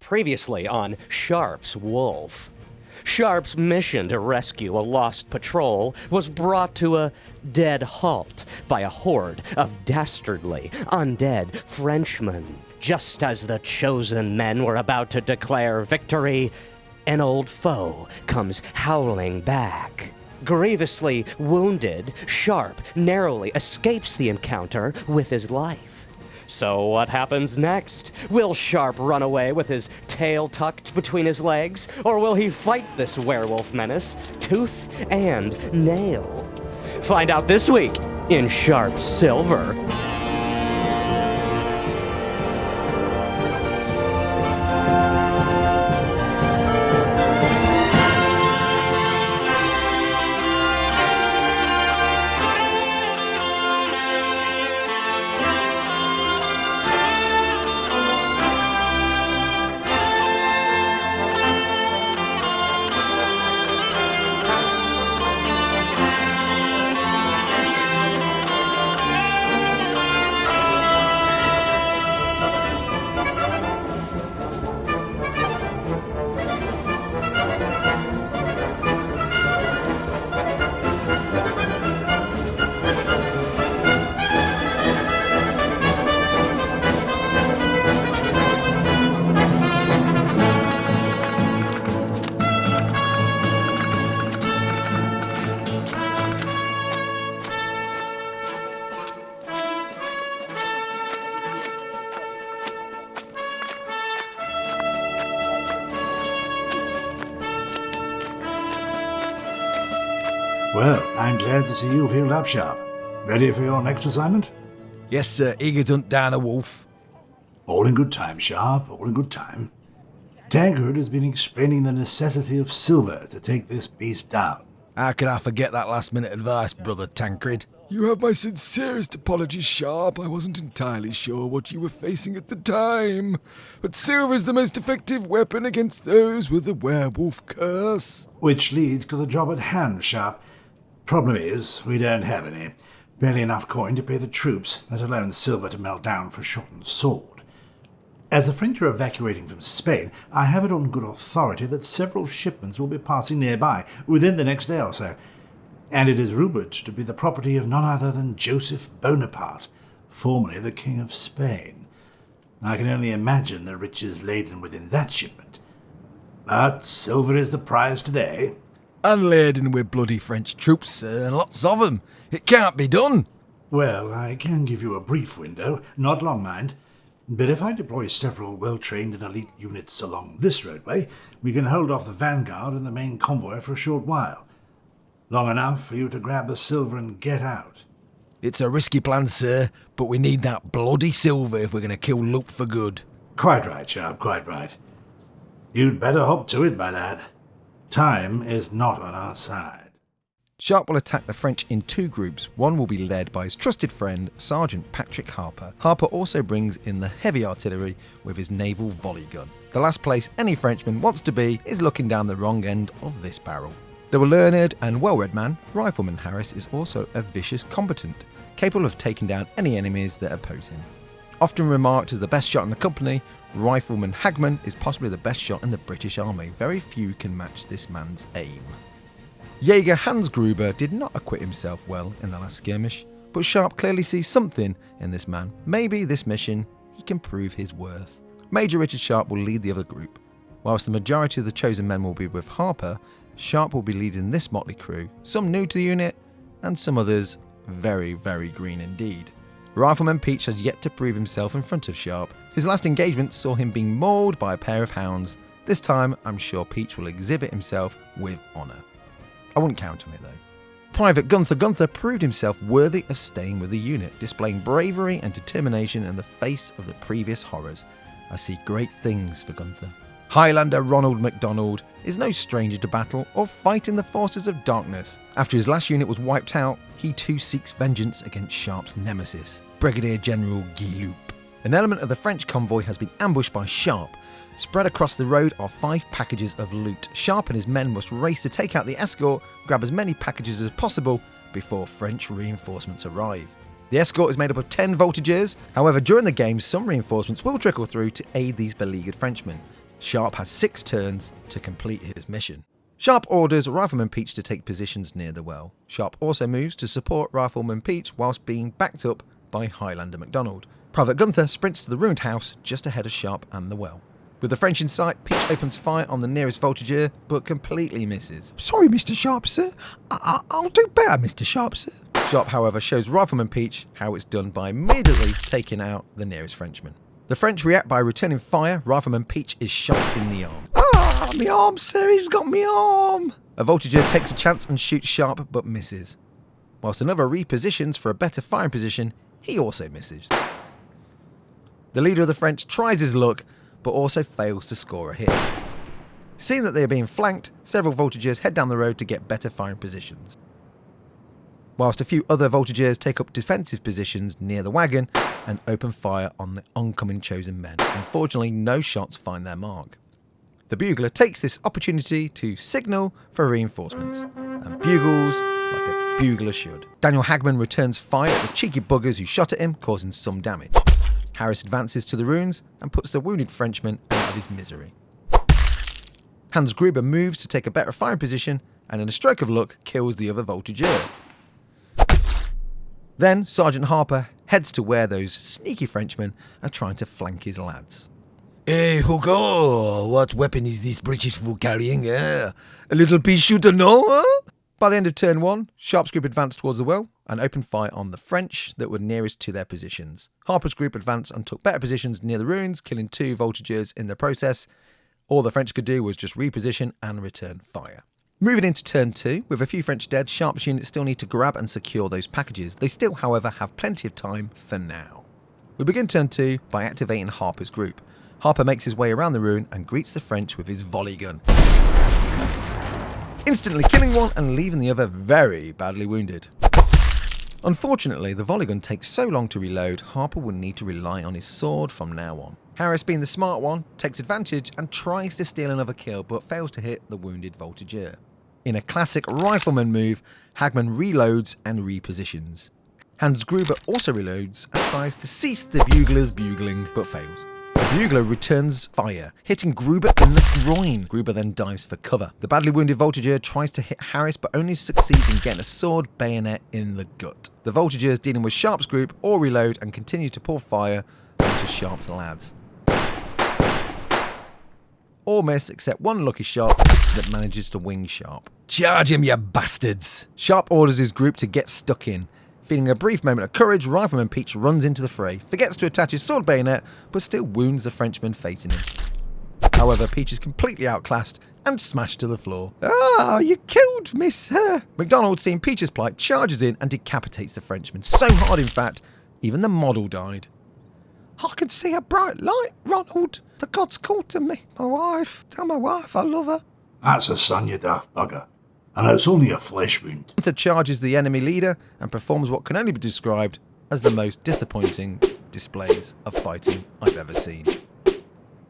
Previously on Sharpe's Wolf. Sharpe's mission to rescue a lost patrol was brought to a dead halt by a horde of dastardly, undead Frenchmen. Just as the chosen men were about to declare victory, an old foe comes howling back. Grievously wounded, Sharpe narrowly escapes the encounter with his life. So what happens next? Will Sharpe run away with his tail tucked between his legs? Or will he fight this werewolf menace, tooth and nail? Find out this week in Sharpe Silver. Well, I'm glad to see you've healed up, Sharpe. Ready for your next assignment? Yes, sir. Eager to hunt down a wolf. All in good time, Sharpe, all in good time. Tancred has been explaining the necessity of silver to take this beast down. How could I forget that last-minute advice, Brother Tancred? You have my sincerest apologies, Sharpe. I wasn't entirely sure what you were facing at the time. But silver's the most effective weapon against those with the werewolf curse. Which leads to the job at hand, Sharpe. Problem is, we don't have any. Barely enough coin to pay the troops, let alone silver to melt down for shot and sword. As the French are evacuating from Spain, I have it on good authority that several shipments will be passing nearby within the next day or so. And it is rumoured to be the property of none other than Joseph Bonaparte, formerly the King of Spain. I can only imagine the riches laden within that shipment. But silver is the prize today. Unladen with bloody French troops, sir, and lots of them. It can't be done. Well, I can give you a brief window, not long, mind. But if I deploy several well-trained and elite units along this roadway, we can hold off the vanguard and the main convoy for a short while. Long enough for you to grab the silver and get out. It's a risky plan, sir, but we need that bloody silver if we're going to kill Loup for good. Quite right, Sharpe, quite right. You'd better hop to it, my lad. Time is not on our side. Sharpe will attack the French in two groups. One will be led by his trusted friend, Sergeant Patrick Harper. Harper also brings in the heavy artillery with his naval volley gun. The last place any Frenchman wants to be is looking down the wrong end of this barrel. The learned and well-read man, Rifleman Harris, is also a vicious combatant, capable of taking down any enemies that oppose him. Often remarked as the best shot in the company, Rifleman Hagman is possibly the best shot in the British Army. Very few can match this man's aim. Jaeger Hans Gruber did not acquit himself well in the last skirmish, but Sharpe clearly sees something in this man. Maybe this mission he can prove his worth. Major Richard Sharpe will lead the other group. Whilst the majority of the chosen men will be with Harper, Sharpe will be leading this motley crew, some new to the unit, and some others very, very green indeed. Rifleman Peach has yet to prove himself in front of Sharpe. His last engagement saw him being mauled by a pair of hounds. This time, I'm sure Peach will exhibit himself with honour. I wouldn't count on it though. Private Gunther proved himself worthy of staying with the unit, displaying bravery and determination in the face of the previous horrors. I see great things for Gunther. Highlander Ronald MacDonald is no stranger to battle or fighting the forces of darkness. After his last unit was wiped out, he too seeks vengeance against Sharpe's nemesis, Brigadier-General Guy Loup. An element of the French convoy has been ambushed by Sharpe. Spread across the road are 5 packages of loot. Sharpe and his men must race to take out the escort, grab as many packages as possible before French reinforcements arrive. The escort is made up of 10 voltigeurs. However, during the game, some reinforcements will trickle through to aid these beleaguered Frenchmen. Sharpe has 6 turns to complete his mission. Sharpe orders Rifleman Peach to take positions near the well. Sharpe also moves to support Rifleman Peach whilst being backed up by Highlander MacDonald. Private Gunther sprints to the ruined house just ahead of Sharpe and the well. With the French in sight, Peach opens fire on the nearest Voltigeur, but completely misses. Sorry, Mr. Sharpe, sir. I'll do better, Mr. Sharpe, sir. Sharpe, however, shows Rifleman Peach how it's done by immediately taking out the nearest Frenchman. The French react by returning fire. Rifleman Peach is shot in the arm. Ah, me arm, sir. He's got me arm. A Voltigeur takes a chance and shoots Sharpe, but misses. Whilst another repositions for a better firing position, he also misses. The leader of the French tries his luck, but also fails to score a hit. Seeing that they are being flanked, several Voltigeurs head down the road to get better firing positions. Whilst a few other Voltigeurs take up defensive positions near the wagon and open fire on the oncoming chosen men. Unfortunately, no shots find their mark. The bugler takes this opportunity to signal for reinforcements, and bugles like a bugler should. Daniel Hagman returns fire at the cheeky buggers who shot at him, causing some damage. Harris advances to the ruins and puts the wounded Frenchman out of his misery. Hans Gruber moves to take a better firing position and in a stroke of luck kills the other Voltigeur. Then Sergeant Harper heads to where those sneaky Frenchmen are trying to flank his lads. Hey, Hugo, what weapon is this British fool carrying? A little pea shooter, no? Huh? By the end of turn 1, Sharpe's group advanced towards the well and opened fire on the French that were nearest to their positions. Harper's group advanced and took better positions near the ruins, killing 2 Voltigeurs in the process. All the French could do was just reposition and return fire. Moving into turn 2, with a few French dead, Sharpe's units still need to grab and secure those packages. They still, however, have plenty of time for now. We begin turn 2 by activating Harper's group. Harper makes his way around the ruin and greets the French with his volley gun, instantly killing one and leaving the other very badly wounded. Unfortunately, the volley gun takes so long to reload, Harper will need to rely on his sword from now on. Harris, being the smart one, takes advantage and tries to steal another kill, but fails to hit the wounded Voltigeur. In a classic rifleman move, Hagman reloads and repositions. Hans Gruber also reloads and tries to cease the bugler's bugling, but fails. The bugler returns fire, hitting Gruber in the groin. Gruber then dives for cover. The badly wounded Voltigeur tries to hit Harris, but only succeeds in getting a sword bayonet in the gut. The Voltigeurs dealing with Sharpe's group all reload and continue to pour fire onto Sharpe's lads. All miss except one lucky shot that manages to wing Sharpe. Charge him, you bastards! Sharpe orders his group to get stuck in. Feeling a brief moment of courage, Rifleman Peach runs into the fray, forgets to attach his sword bayonet, but still wounds the Frenchman facing him. However, Peach is completely outclassed and smashed to the floor. Ah, you killed me, sir! MacDonald, seeing Peach's plight, charges in and decapitates the Frenchman. So hard, in fact, even the model died. I can see a bright light, Ronald. The gods called to me. My wife. Tell my wife I love her. That's a son, you daft bugger. And it's only a flesh wound. Gunther charges the enemy leader and performs what can only be described as the most disappointing displays of fighting I've ever seen.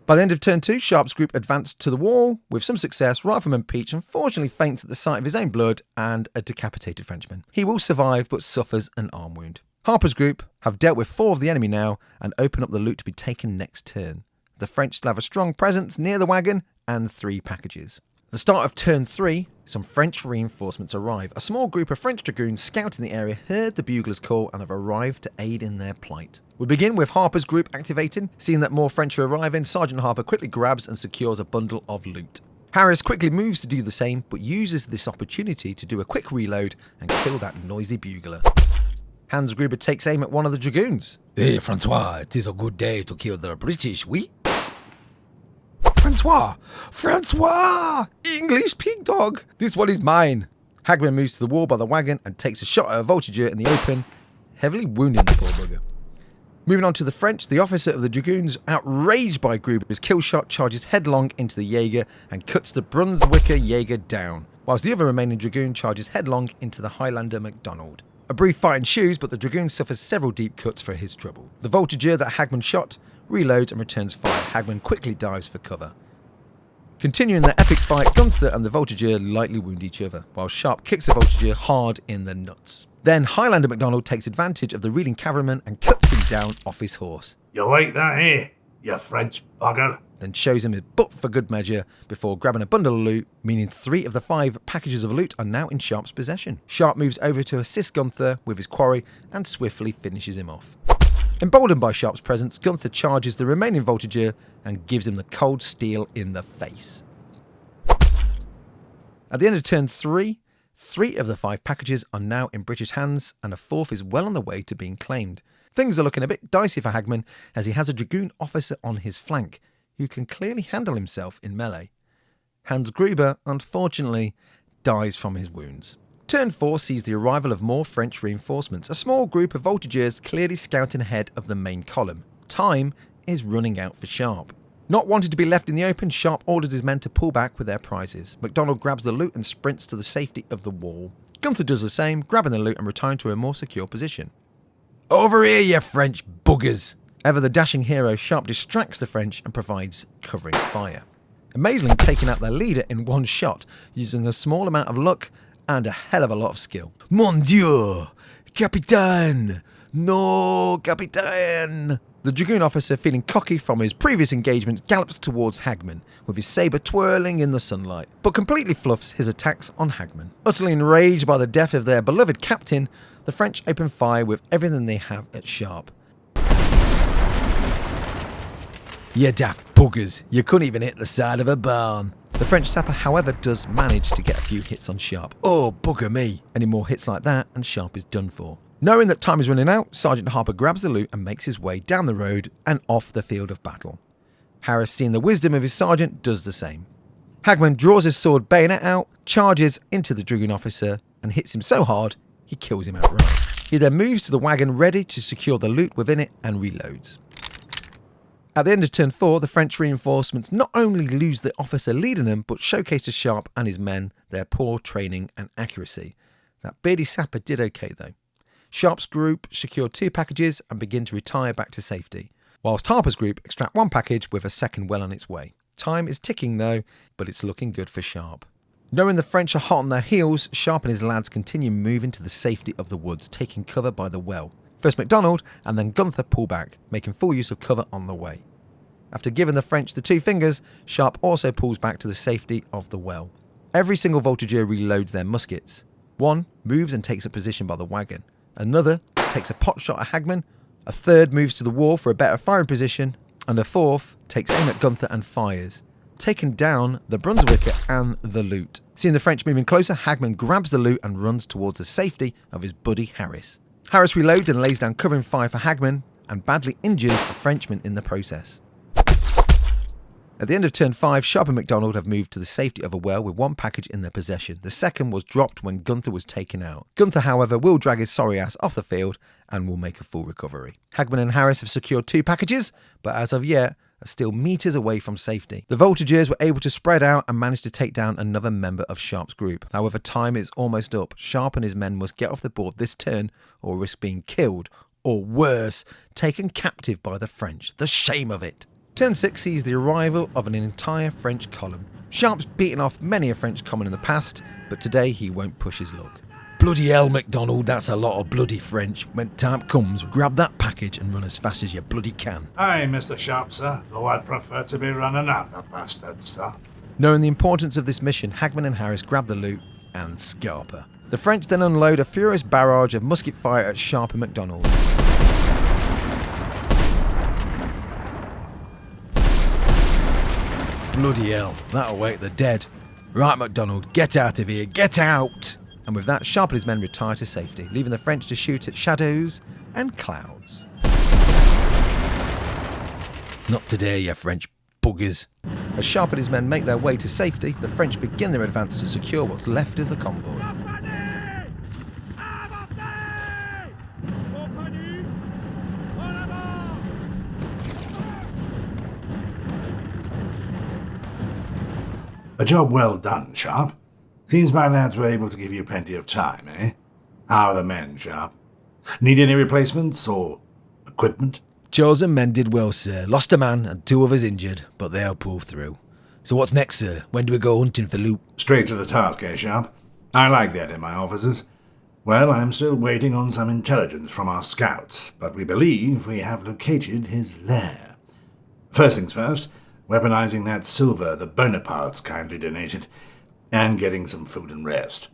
By the end of turn 2, Sharpe's group advanced to the wall. With some success, Rifleman Peach unfortunately faints at the sight of his own blood and a decapitated Frenchman. He will survive but suffers an arm wound. Harper's group have dealt with 4 of the enemy now and open up the loot to be taken next turn. The French still have a strong presence near the wagon and 3 packages. At the start of turn 3, some French reinforcements arrive. A small group of French dragoons scouting the area heard the bugler's call and have arrived to aid in their plight. We begin with Harper's group activating. Seeing that more French are arriving, Sergeant Harper quickly grabs and secures a bundle of loot. Harris quickly moves to do the same, but uses this opportunity to do a quick reload and kill that noisy bugler. Hans Gruber takes aim at one of the dragoons. Hey, Francois, it is a good day to kill the British, oui? Francois! English pig dog! This one is mine. Hagman moves to the wall by the wagon and takes a shot at a Voltigeur in the open, heavily wounding the poor bugger. Moving on to the French, the officer of the dragoons, outraged by Gruber's kill shot, charges headlong into the Jaeger and cuts the Brunswicker Jaeger down, whilst the other remaining dragoon charges headlong into the Highlander MacDonald. A brief fight ensues, but the dragoon suffers several deep cuts for his trouble. The Voltigeur that Hagman shot reloads and returns fire. Hagman quickly dives for cover. Continuing the epic fight, Gunther and the Voltigeur lightly wound each other, while Sharpe kicks the Voltigeur hard in the nuts. Then Highlander MacDonald takes advantage of the reeling cavalryman and cuts him down off his horse. You like that, eh, you French bugger? then shows him his butt for good measure before grabbing a bundle of loot, meaning 3 of the 5 packages of loot are now in Sharpe's possession. Sharpe moves over to assist Gunther with his quarry and swiftly finishes him off. Emboldened by Sharpe's presence, Gunther charges the remaining Voltigeur and gives him the cold steel in the face. At the end of turn 3, 3 of the 5 packages are now in British hands and a 4th is well on the way to being claimed. Things are looking a bit dicey for Hagman as he has a dragoon officer on his flank who can clearly handle himself in melee. Hans Gruber, unfortunately, dies from his wounds. Turn 4 sees the arrival of more French reinforcements, a small group of Voltigeurs clearly scouting ahead of the main column. Time is running out for Sharpe. Not wanting to be left in the open, Sharpe orders his men to pull back with their prizes. MacDonald grabs the loot and sprints to the safety of the wall. Gunther does the same, grabbing the loot and retiring to a more secure position. "Over here, you French buggers!" Ever the dashing hero, Sharpe distracts the French and provides covering fire. Amazingly taking out their leader in one shot, using a small amount of luck and a hell of a lot of skill. "Mon Dieu! Capitaine! No, Capitaine!" The dragoon officer, feeling cocky from his previous engagements, gallops towards Hagman, with his sabre twirling in the sunlight, but completely fluffs his attacks on Hagman. Utterly enraged by the death of their beloved captain, the French open fire with everything they have at Sharpe. "You daft buggers, you couldn't even hit the side of a barn." The French sapper, however, does manage to get a few hits on Sharpe. Oh, bugger me. Any more hits like that and Sharpe is done for. Knowing that time is running out, Sergeant Harper grabs the loot and makes his way down the road and off the field of battle. Harris, seeing the wisdom of his sergeant, does the same. Hagman draws his sword bayonet out, charges into the dragoon officer and hits him so hard he kills him outright. He then moves to the wagon ready to secure the loot within it and reloads. At the end of turn 4, the French reinforcements not only lose the officer leading them, but showcase to Sharpe and his men their poor training and accuracy. That beardy sapper did okay though. Sharpe's group secured 2 packages and begin to retire back to safety, whilst Harper's group extract 1 package with a second well on its way. Time is ticking though, but it's looking good for Sharpe. Knowing the French are hot on their heels, Sharpe and his lads continue moving to the safety of the woods, taking cover by the well. First MacDonald and then Gunther pull back, making full use of cover on the way. After giving the French the 2 fingers, Sharpe also pulls back to the safety of the well. Every single Voltigeur reloads their muskets. One moves and takes a position by the wagon. Another takes a pot shot at Hagman. A third moves to the wall for a better firing position. And a fourth takes aim at Gunther and fires, taking down the Brunswicker and the loot. Seeing the French moving closer, Hagman grabs the loot and runs towards the safety of his buddy Harris. Harris reloads and lays down covering fire for Hagman and badly injures a Frenchman in the process. At the end of turn 5, Sharpe and MacDonald have moved to the safety of a well with 1 package in their possession. The second was dropped when Gunther was taken out. Gunther, however, will drag his sorry ass off the field and will make a full recovery. Hagman and Harris have secured 2 packages, but as of yet are still metres away from safety. The Voltigeurs were able to spread out and manage to take down another member of Sharpe's group. However, time is almost up. Sharpe and his men must get off the board this turn or risk being killed, or worse, taken captive by the French. The shame of it. Turn 6 sees the arrival of an entire French column. Sharpe's beaten off many a French common in the past, but today he won't push his luck. "Bloody hell, MacDonald, that's a lot of bloody French. When time comes, grab that package and run as fast as you bloody can." Aye, Mr. Sharpe, sir, though I'd prefer to be running out the bastards, sir. Knowing the importance of this mission, Hagman and Harris grab the loot and scarper. The French then unload a furious barrage of musket fire at Sharpe and MacDonald. Bloody hell, that'll wake the dead. Right, MacDonald, get out of here, get out! And with that, Sharpe and his men retire to safety, leaving the French to shoot at shadows and clouds. Not today, you French buggers. As Sharpe and his men make their way to safety, the French begin their advance to secure what's left of the convoy. A job well done, Sharpe. Seems my lads were able to give you plenty of time, eh? How are the men, Sharpe? Need any replacements or equipment? Jaws and men did well, sir. Lost a man and 2 others injured, but they'll pull through. So what's next, sir? When do we go hunting for loot? Straight to the task, eh, Sharpe? I like that in my officers. Well, I'm still waiting on some intelligence from our scouts, but we believe we have located his lair. First things first, weaponizing that silver the Bonapartes kindly donated, and getting some food and rest.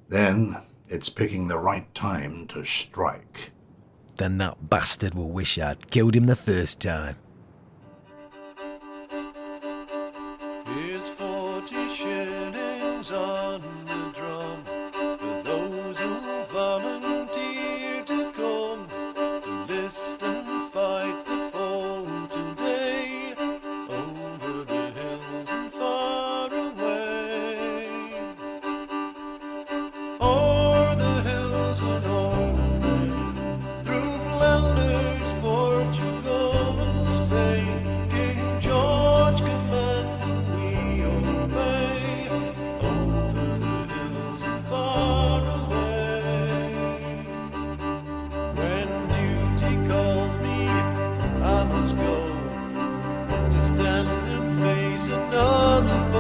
Then it's picking the right time to strike. Then that bastard will wish I'd killed him the first time. Here's 40 shillings on the drum for those who volunteer to come to list and fight the foe today over the hills and far away. O'er the hills and o'er the plain, through Flanders, Portugal and Spain, King George commands and we obey, over the hills and far away. When duty calls me, I must go to stand and face another